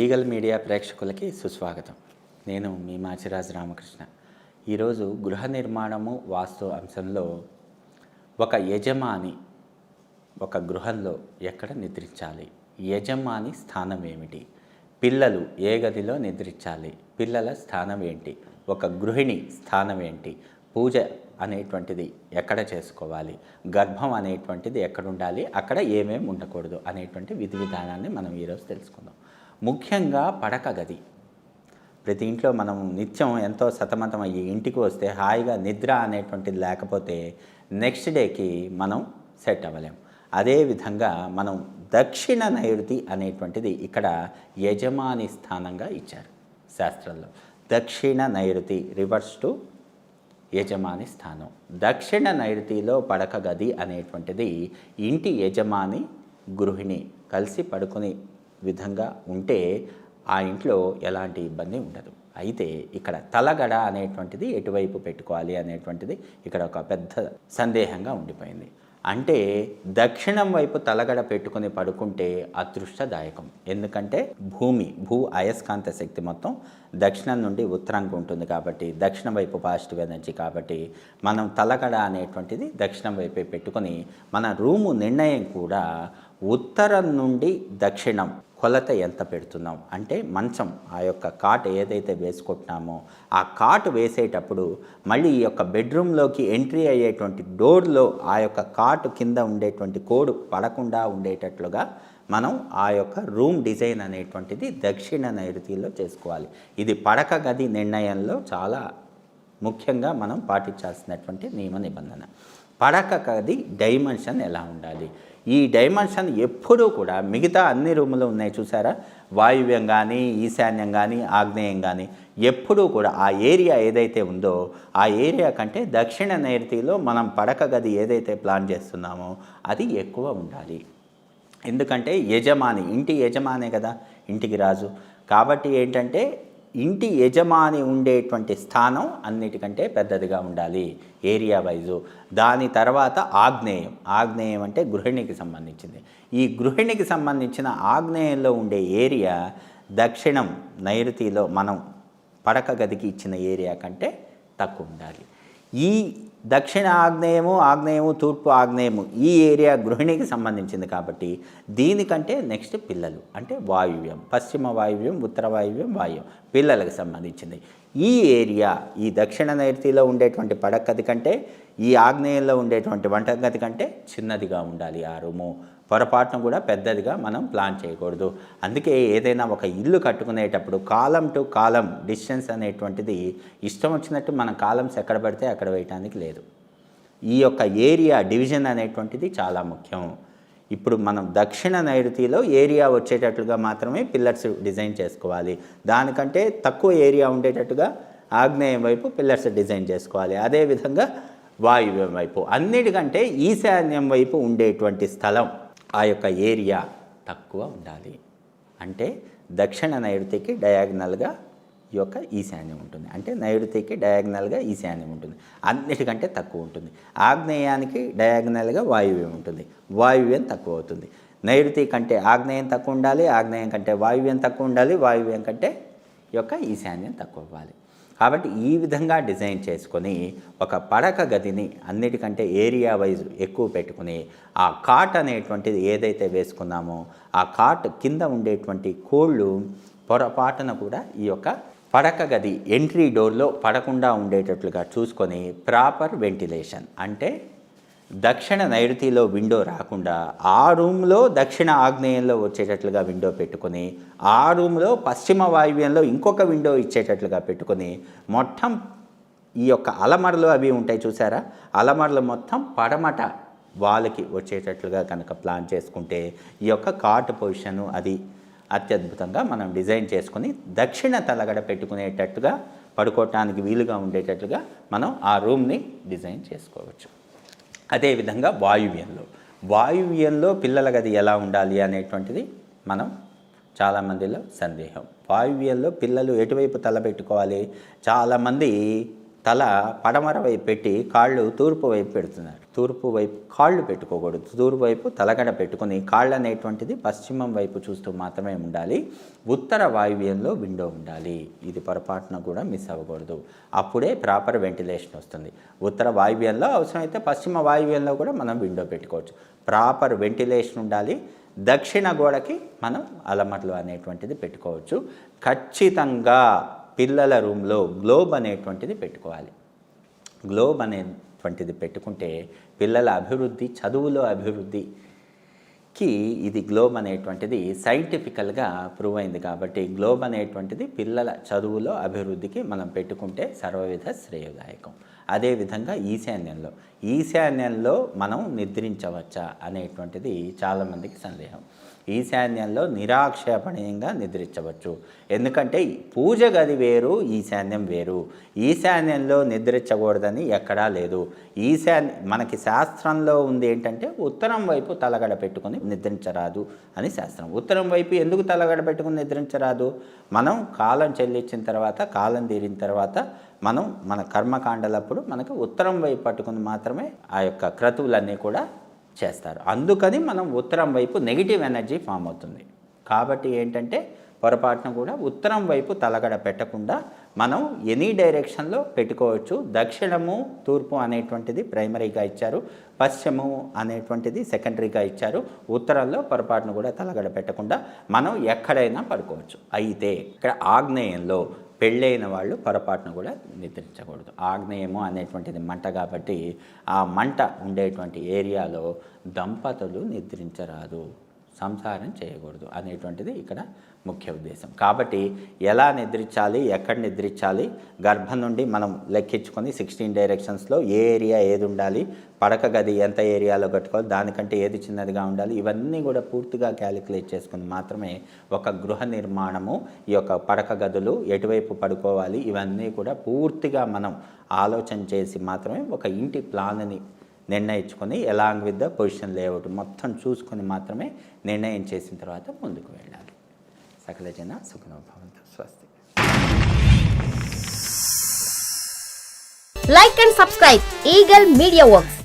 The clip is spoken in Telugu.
ఈగల్ మీడియా ప్రేక్షకులకి సుస్వాగతం. నేను మీ మాచిరాజు రామకృష్ణ. ఈరోజు గృహ నిర్మాణము వాస్తు అంశంలో ఒక యజమాని ఒక గృహంలో ఎక్కడ నిద్రించాలి, యజమాని స్థానం ఏమిటి, పిల్లలు ఏ గదిలో నిద్రించాలి, పిల్లల స్థానం ఏంటి, ఒక గృహిణి స్థానం ఏంటి, పూజ అనేటువంటిది ఎక్కడ చేసుకోవాలి, గర్భం అనేటువంటిది ఎక్కడ ఉండాలి, అక్కడ ఏమేమి ఉండకూడదు అనేటువంటి విధి విధానాన్ని మనం ఈరోజు తెలుసుకుందాం. ముఖ్యంగా పడక గది. ప్రతి ఇంట్లో మనం నిత్యం ఎంతో సతమతం అయ్యి ఇంటికి వస్తే హాయిగా నిద్ర అనేటువంటిది లేకపోతే నెక్స్ట్ డేకి మనం సెట్ అవ్వలేం. అదేవిధంగా మనం దక్షిణ నైరుతి అనేటువంటిది ఇక్కడ యజమాని స్థానంగా ఇచ్చారు శాస్త్రంలో. దక్షిణ నైరుతి రివర్స్ టు యజమాని స్థానం. దక్షిణ నైరుతిలో పడక గది అనేటువంటిది ఇంటి యజమాని గృహిణి కలిసి పడుకునే విధంగా ఉంటే ఆ ఇంట్లో ఎలాంటి ఇబ్బంది ఉండదు. అయితే ఇక్కడ తలగడ అనేటువంటిది ఎటువైపు పెట్టుకోవాలి అనేటువంటిది ఇక్కడ ఒక పెద్ద సందేహంగా ఉండిపోయింది. అంటే దక్షిణం వైపు తలగడ పెట్టుకుని పడుకుంటే అదృష్టదాయకం. ఎందుకంటే భూ అయస్కాంత శక్తి మొత్తం దక్షిణం నుండి ఉత్తరానికి ఉంటుంది కాబట్టి, దక్షిణం వైపు పాజిటివ్ ఎనర్జీ కాబట్టి మనం తలగడ అనేటువంటిది దక్షిణం వైపే పెట్టుకొని మన రూము నిర్ణయం కూడా ఉత్తరం నుండి దక్షిణం కొలత ఎంత పెడుతున్నాం అంటే మంచం ఆ యొక్క కాట్ ఏదైతే వేసుకుంటున్నామో ఆ కాట్ వేసేటప్పుడు మళ్ళీ ఈ యొక్క బెడ్రూమ్లోకి ఎంట్రీ అయ్యేటువంటి డోర్లో ఆ యొక్క కాటు కింద ఉండేటువంటి కోడు పడకుండా ఉండేటట్లుగా మనం ఆ యొక్క రూమ్ డిజైన్ అనేటువంటిది దక్షిణ నైరుతిలో చేసుకోవాలి. ఇది పడక గది నిర్ణయంలో చాలా ముఖ్యంగా మనం పాటించాల్సినటువంటి నియమ నిబంధన. పడక గది డైమెన్షన్ ఎలా ఉండాలి? ఈ డైమెన్షన్ ఎప్పుడూ కూడా మిగతా అన్ని రూములు ఉన్నాయి చూసారా, వాయువ్యం కానీ ఈశాన్యం కానీ ఆగ్నేయం కానీ ఎప్పుడూ కూడా ఆ ఏరియా ఏదైతే ఉందో ఆ ఏరియా కంటే దక్షిణ నైరుతిలో మనం పడక గది ఏదైతే ప్లాన్ చేస్తున్నామో అది ఎక్కువ ఉండాలి. ఎందుకంటే యజమాని ఇంటి యజమానే కదా ఇంటికి రాజు. కాబట్టి ఏంటంటే ఇంటి యజమాని ఉండేటువంటి స్థానం అన్నిటికంటే పెద్దదిగా ఉండాలి ఏరియా వైజు. దాని తర్వాత ఆగ్నేయం అంటే గృహిణికి సంబంధించింది. ఈ గృహిణికి సంబంధించిన ఆగ్నేయంలో ఉండే ఏరియా దక్షిణం నైరుతిలో మనం పడక గదికి ఇచ్చిన ఏరియా కంటే తక్కువ ఉండాలి. ఈ దక్షిణ ఆగ్నేయము తూర్పు ఆగ్నేయము ఈ ఏరియా గృహిణికి సంబంధించింది కాబట్టి దీనికంటే నెక్స్ట్ పిల్లలు అంటే వాయువ్యం, పశ్చిమ వాయువ్యం, ఉత్తర వాయువ్యం పిల్లలకు సంబంధించింది. ఈ ఏరియా ఈ దక్షిణ నైరుతిలో ఉండేటువంటి పడక గది కంటే ఈ ఆగ్నేయంలో ఉండేటువంటి వంటగది కంటే చిన్నదిగా ఉండాలి ఆ రూము. పొరపాటును కూడా పెద్దదిగా మనం ప్లాన్ చేయకూడదు. అందుకే ఏదైనా ఒక ఇల్లు కట్టుకునేటప్పుడు కాలం టు కాలం డిస్టెన్స్ అనేటువంటిది ఇష్టం వచ్చినట్టు మనం కాలమ్స్ ఎక్కడ పడితే అక్కడ వేయటానికి లేదు. ఈ యొక్క ఏరియా డివిజన్ అనేటువంటిది చాలా ముఖ్యం. ఇప్పుడు మనం దక్షిణ నైరుతిలో ఏరియా వచ్చేటట్లుగా మాత్రమే పిల్లర్స్ డిజైన్ చేసుకోవాలి. దానికంటే తక్కువ ఏరియా ఉండేటట్టుగా ఆగ్నేయం వైపు పిల్లర్స్ డిజైన్ చేసుకోవాలి. అదేవిధంగా వాయువ్యం వైపు అన్నిటికంటే ఈశాన్యం వైపు ఉండేటువంటి స్థలం ఆ యొక్క ఏరియా తక్కువ ఉండాలి. అంటే దక్షిణ నైరుతికి డయాగ్నల్గా ఈ యొక్క ఈశాన్యం ఉంటుంది. అంటే నైరుతికి డయాగ్నల్గా ఈశాన్యం ఉంటుంది, అన్నిటికంటే తక్కువ ఉంటుంది. ఆగ్నేయానికి డయాగ్నల్గా వాయువ్యం ఉంటుంది, వాయువ్యం తక్కువ అవుతుంది. నైరుతి కంటే ఆగ్నేయం తక్కువ ఉండాలి, ఆగ్నేయం కంటే వాయువ్యం తక్కువ ఉండాలి, వాయువ్యం కంటే ఈ యొక్క ఈశాన్యం తక్కువ అవ్వాలి. కాబట్టి ఈ విధంగా డిజైన్ చేసుకొని ఒక పడక గదిని అన్నిటికంటే ఏరియా వైజ్ ఎక్కువ పెట్టుకుని ఆ కాట్ అనేటువంటిది ఏదైతే వేసుకున్నామో ఆ కాట్ కింద ఉండేటువంటి కోళ్ళు పొరపాటున కూడా ఈ యొక్క పడక గది ఎంట్రీ డోర్లో పడకుండా ఉండేటట్లుగా చూసుకొని ప్రాపర్ వెంటిలేషన్ అంటే దక్షిణ నైరుతిలో విండో రాకుండా ఆ రూమ్లో దక్షిణ ఆగ్నేయంలో వచ్చేటట్లుగా విండో పెట్టుకొని ఆ రూమ్లో పశ్చిమ వాయువ్యంలో ఇంకొక విండో ఇచ్చేటట్లుగా పెట్టుకొని మొత్తం ఈ యొక్క అలమరలు అవి ఉంటాయి చూసారా, అలమరలు మొత్తం పడమట వాళ్ళకి వచ్చేటట్లుగా కనుక ప్లాన్ చేసుకుంటే ఈ యొక్క కాట్ పొజిషను అది అత్యద్భుతంగా మనం డిజైన్ చేసుకుని దక్షిణ తలగడ పెట్టుకునేటట్టుగా పడుకోవటానికి వీలుగా ఉండేటట్లుగా మనం ఆ రూమ్ని డిజైన్ చేసుకోవచ్చు. అదేవిధంగా వాయువ్యంలో పిల్లల గది ఎలా ఉండాలి అనేటువంటిది మనం చాలామందిలో సందేహం. వాయువ్యంలో పిల్లలు ఎటువైపు తల పెట్టుకోవాలి? చాలామంది తల పడమర వైపు పెట్టి కాళ్ళు తూర్పు వైపు పెడుతున్నారు. తూర్పు వైపు కాళ్ళు పెట్టుకోకూడదు. తూర్పు వైపు తలగడ పెట్టుకొని కాళ్ళు అనేటువంటిది పశ్చిమం వైపు చూస్తూ మాత్రమే ఉండాలి. ఉత్తర వాయువ్యంలో విండో ఉండాలి. ఇది పొరపాటున కూడా మిస్ అవ్వకూడదు. అప్పుడే ప్రాపర్ వెంటిలేషన్ వస్తుంది. ఉత్తర వాయువ్యంలో, అవసరమైతే పశ్చిమ వాయువ్యంలో కూడా మనం విండో పెట్టుకోవచ్చు. ప్రాపర్ వెంటిలేషన్ ఉండాలి. దక్షిణ గోడకి మనం అలమర్లు అనేటువంటిది పెట్టుకోవచ్చు. ఖచ్చితంగా పిల్లల రూమ్లో గ్లోబ్ అనేటువంటిది పెట్టుకోవాలి. గ్లోబ్ అనేటువంటిది పెట్టుకుంటే పిల్లల అభివృద్ధి, చదువులో అభివృద్ధికి ఇది గ్లోబ్ అనేటువంటిది సైంటిఫికల్గా ప్రూవ్ అయింది. కాబట్టి గ్లోబ్ అనేటువంటిది పిల్లల చదువులో అభివృద్ధికి మనం పెట్టుకుంటే సర్వవిధ శ్రేయదాయకం. అదేవిధంగా ఈశాన్యంలో మనం నిద్రించవచ్చా అనేటువంటిది చాలామందికి సందేహం. ఈశాన్యంలో నిరాక్షేపణీయంగా నిద్రించవచ్చు. ఎందుకంటే పూజ గది వేరు, ఈశాన్యం వేరు. ఈశాన్యంలో నిద్రించకూడదని ఎక్కడా లేదు. మనకి శాస్త్రంలో ఉంది ఏంటంటే ఉత్తరం వైపు తలగడ పెట్టుకుని నిద్రించరాదు అని శాస్త్రం. ఉత్తరం వైపు ఎందుకు తలగడ పెట్టుకుని నిద్రించరాదు? మనం కాలం చెల్లించిన తర్వాత, కాలం తీరిన తర్వాత మనం మన కర్మకాండలప్పుడు మనకు ఉత్తరం వైపు పట్టుకుని మాత్రమే ఆ యొక్క క్రతువులన్నీ కూడా చేస్తారు. అందుకని మనం ఉత్తరం వైపు నెగిటివ్ ఎనర్జీ ఫామ్ అవుతుంది. కాబట్టి ఏంటంటే పొరపాటున కూడా ఉత్తరం వైపు తలగడ పెట్టకుండా మనం ఎనీ డైరెక్షన్లో పెట్టుకోవచ్చు. దక్షిణము, తూర్పు అనేటువంటిది ప్రైమరీగా ఇచ్చారు, పశ్చిమము అనేటువంటిది సెకండరీగా ఇచ్చారు. ఉత్తరంలో పొరపాటున కూడా తలగడ పెట్టకుండా మనం ఎక్కడైనా పడుకోవచ్చు. అయితే ఇక్కడ ఆగ్నేయంలో పెళ్ళైన వాళ్ళు పొరపాటున కూడా నిద్రించకూడదు. ఆగ్నేయము అనేటువంటిది మంట కాబట్టి ఆ మంట ఉండేటువంటి ఏరియాలో దంపతులు నిద్రించరాదు, సంసారం చేయకూడదు అనేటువంటిది ఇక్కడ ముఖ్య ఉద్దేశం. కాబట్టి ఎలా నిద్రించాలి, ఎక్కడ నిద్రించాలి, గర్భం నుండి మనం లెక్కించుకొని 16 డైరెక్షన్స్లో ఏ ఏరియా ఏది ఉండాలి, పడక గది ఎంత ఏరియాలో కట్టుకోవాలి, దానికంటే ఏది చిన్నదిగా ఉండాలి, ఇవన్నీ కూడా పూర్తిగా క్యాలిక్యులేట్ చేసుకుని మాత్రమే ఒక గృహ నిర్మాణము, ఈ యొక్క పడక గదులు ఎటువైపు పడుకోవాలి, ఇవన్నీ కూడా పూర్తిగా మనం ఆలోచన చేసి మాత్రమే ఒక ఇంటి ప్లాన్ని నిర్ణయించుకొని along with the position layout మొత్తం చూసుకొని మాత్రమే నిర్ణయం చేసిన తర్వాత ముందుకు వెళ్ళాలి. సకల జన సుఖనో భవంతు. స్వస్తి. Like and subscribe Eagle Media Works.